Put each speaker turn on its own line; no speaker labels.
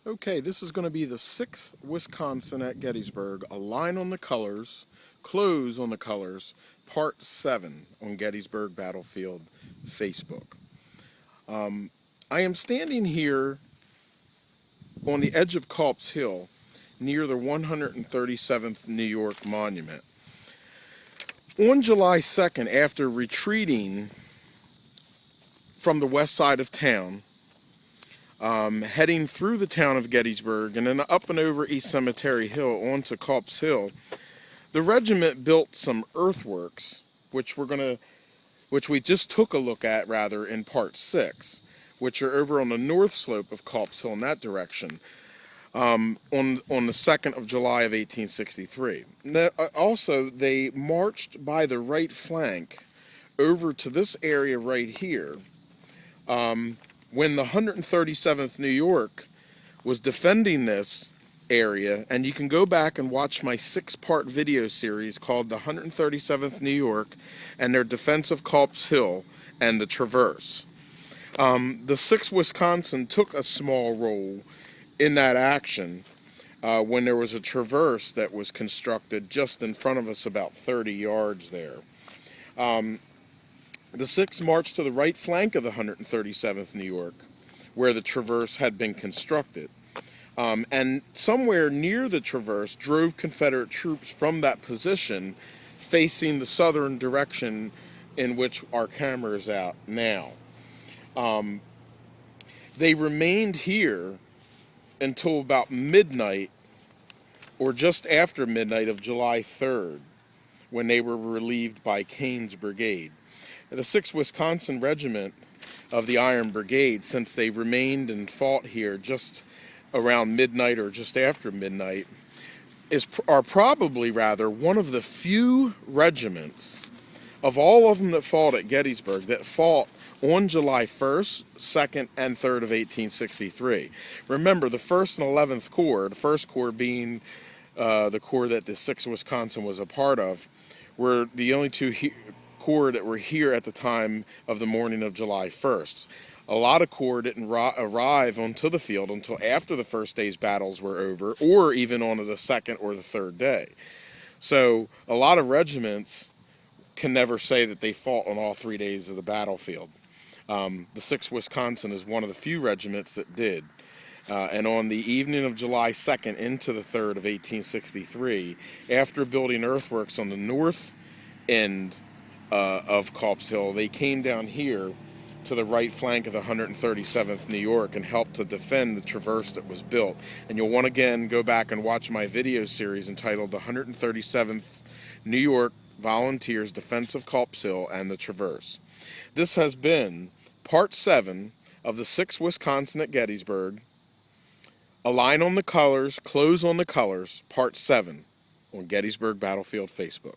Okay, this is going to be the 6th Wisconsin at Gettysburg, a line on the colors, close on the colors, part 7 on Gettysburg Battlefield Facebook. I am standing here on the edge of Culp's Hill near the 137th New York Monument. On July 2nd, after retreating from the west side of town, heading through the town of Gettysburg and then up and over East Cemetery Hill onto Culp's Hill, the regiment built some earthworks, which we just took a look at in part 6, which are over on the north slope of Culp's Hill in that direction, on the 2nd of July of 1863. Also, they marched by the right flank over to this area right here, when the 137th New York was defending this area, and you can go back and watch my 6-part video series called the 137th New York and their defense of Culp's Hill and the Traverse. The 6th Wisconsin took a small role in that action when there was a traverse that was constructed just in front of us about 30 yards there. The 6th marched to the right flank of the 137th New York, where the traverse had been constructed. And somewhere near the traverse drove Confederate troops from that position facing the southern direction in which our camera is at now. They remained here until about midnight, or just after midnight of July 3rd, when they were relieved by Kane's brigade. The 6th Wisconsin Regiment of the Iron Brigade, since they remained and fought here just around midnight or just after midnight, are probably one of the few regiments of all of them that fought at Gettysburg that fought on July 1st, 2nd, and 3rd of 1863. Remember, the 1st and 11th Corps, the 1st Corps being the corps that the 6th Wisconsin was a part of, were the only two corps that were here at the time of the morning of July 1st. A lot of corps didn't arrive onto the field until after the first day's battles were over, or even on the second or the third day. So a lot of regiments can never say that they fought on all 3 days of the battlefield. The 6th Wisconsin is one of the few regiments that did. And on the evening of July 2nd into the 3rd of 1863, after building earthworks on the north end of Culp's Hill, they came down here to the right flank of the 137th New York and helped to defend the traverse that was built. And you'll want to again go back and watch my video series entitled the 137th New York Volunteers Defense of Culp's Hill and the Traverse. This has been part 7 of the 6th Wisconsin at Gettysburg, a line on the colors, close on the colors, part 7 on Gettysburg Battlefield Facebook.